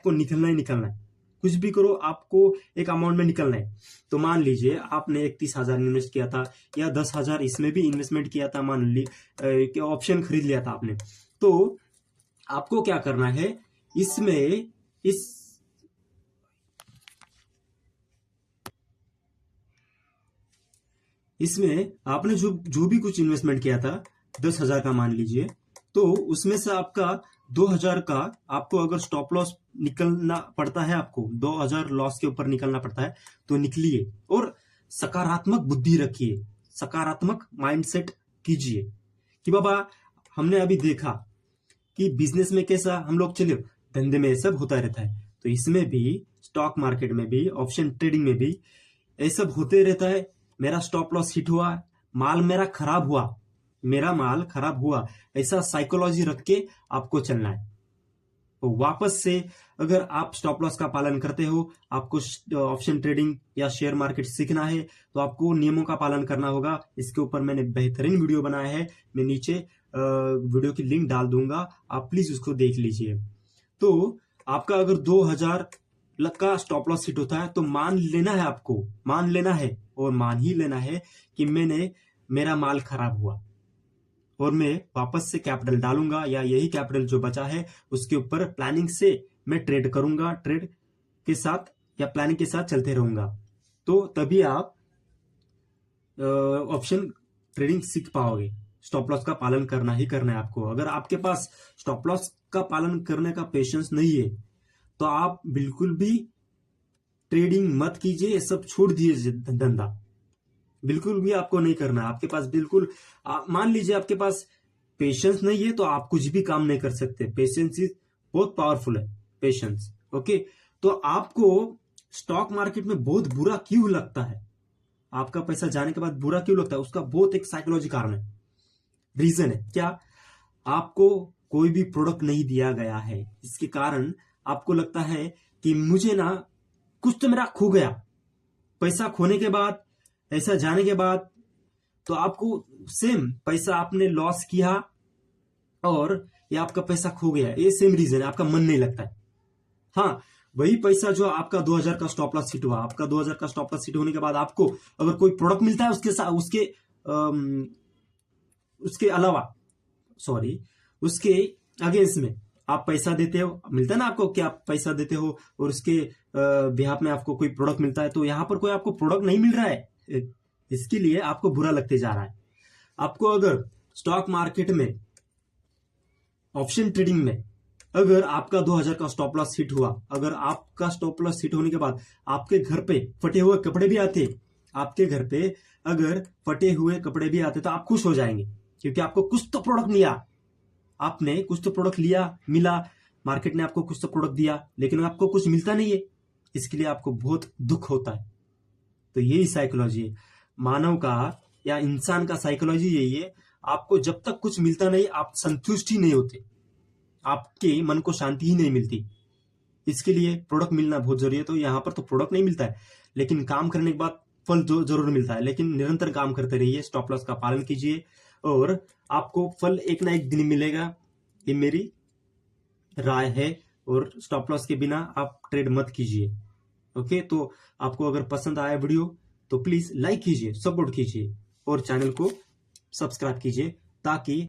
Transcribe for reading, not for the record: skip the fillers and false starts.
आपको निकलना ही निकलना है। कुछ भी करो आपको एक अमाउंट में निकलना है। तो मान लीजिए आपने 31,000 इन्वेस्ट किया था या 10,000 इसमें भी इन्वेस्टमेंट किया था, मान ली ऑप्शन खरीद लिया था आपने। तो आपको क्या करना है, इसमें आपने जो भी कुछ इन्वेस्टमेंट किया था 10,000 का मान लीजिए, तो उसमें से आपका 2,000 का आपको अगर स्टॉप लॉस निकलना पड़ता है, आपको 2,000 लॉस के ऊपर निकलना पड़ता है, तो निकलिए और सकारात्मक बुद्धि रखिए, सकारात्मक माइंडसेट कीजिए कि बाबा हमने अभी देखा कि बिजनेस में कैसा हम लोग चले, धंधे में सब होता रहता है, तो इसमें भी स्टॉक मार्केट में भी ऑप्शन ट्रेडिंग में भी ये सब होते रहता है। मेरा स्टॉप लॉस हिट हुआ, माल मेरा खराब हुआ, ऐसा साइकोलॉजी रख के आपको चलना है। तो वापस से अगर आप स्टॉप लॉस का पालन करते हो, आपको ऑप्शन ट्रेडिंग या शेयर मार्केट सीखना है, तो आपको नियमों का पालन करना होगा। इसके ऊपर मैंने बेहतरीन वीडियो बनाया है, मैं नीचे वीडियो की लिंक डाल दूंगा, आप प्लीज उसको देख लीजिए। तो आपका अगर 2,000 का स्टॉप लॉस हिट होता है, तो मान लेना है और मान ही लेना है कि मेरा माल खराब हुआ और मैं वापस से कैपिटल डालूंगा, या यही कैपिटल जो बचा है उसके ऊपर प्लानिंग से मैं ट्रेड करूंगा, ट्रेड के साथ या प्लानिंग के साथ चलते रहूंगा। तो तभी आप ऑप्शन ट्रेडिंग सीख पाओगे। स्टॉप लॉस का पालन करना ही करना है आपको। अगर आपके पास स्टॉप लॉस का पालन करने का पेशेंस नहीं है, तो आप बिल्कुल भी ट्रेडिंग मत कीजिए, ये सब छोड़ दीजिए, धंधा बिल्कुल भी आपको नहीं करना है। आपके पास बिल्कुल मान लीजिए आपके पास पेशेंस नहीं है, तो आप कुछ भी काम नहीं कर सकते। पेशेंस इज बहुत पावरफुल है, पेशेंस। ओके, तो आपको स्टॉक मार्केट में बहुत बुरा क्यों लगता है, आपका पैसा जाने के बाद बुरा क्यों लगता है, उसका बहुत एक साइकोलॉजी कारण है, रीजन है। क्या, आपको कोई भी प्रोडक्ट नहीं दिया गया है, इसके कारण आपको लगता है कि मुझे ना कुछ तो मेरा खो गया। पैसा खोने के बाद, ऐसा जाने के बाद, तो आपको सेम पैसा आपने लॉस किया और ये आपका पैसा खो गया, ये सेम रीजन है, आपका मन नहीं लगता है। हाँ, वही पैसा जो आपका 2,000 का स्टॉप लॉस हिट हुआ, आपका 2,000 का स्टॉप लॉस हिट होने के बाद आपको अगर कोई प्रोडक्ट मिलता है उसके साथ, उसके अलावा, सॉरी, उसके अगेंस्ट में आप पैसा देते हो, मिलता है ना आपको कि आप पैसा देते हो और उसके बिहाफ में आपको कोई प्रोडक्ट मिलता है, तो यहां पर कोई आपको प्रोडक्ट नहीं मिल रहा है, इसके लिए आपको बुरा लगते जा रहा है। आपको अगर स्टॉक मार्केट में, ऑप्शन ट्रेडिंग में, अगर आपका 2,000 का स्टॉप लॉस हिट हुआ, अगर आपका स्टॉप लॉस हिट होने के बाद आपके घर पे फटे हुए कपड़े भी आते, आपके घर पे अगर फटे हुए कपड़े भी आते, तो आप खुश हो जाएंगे, क्योंकि आपको कुछ तो प्रोडक्ट मिला, आपने कुछ तो प्रोडक्ट लिया, मिला, मार्केट ने आपको कुछ तो प्रोडक्ट दिया, लेकिन आपको कुछ मिलता नहीं है, इसके लिए आपको बहुत दुख होता है। तो यही साइकोलॉजी है मानव का या इंसान का, साइकोलॉजी यही है। आपको जब तक कुछ मिलता नहीं, आप संतुष्ट ही नहीं होते, आपके मन को शांति ही नहीं मिलती। इसके लिए प्रोडक्ट मिलना बहुत जरूरी है। तो यहाँ पर तो प्रोडक्ट नहीं मिलता है, लेकिन काम करने के बाद फल जरूर मिलता है। लेकिन निरंतर काम करते रहिए, स्टॉप लॉस का पालन कीजिए और आपको फल एक ना एक दिन मिलेगा, ये मेरी राय है। और स्टॉप लॉस के बिना आप ट्रेड मत कीजिए। ओके, तो आपको अगर पसंद आया वीडियो तो प्लीज लाइक कीजिए, सपोर्ट कीजिए और चैनल को सब्सक्राइब कीजिए, ताकि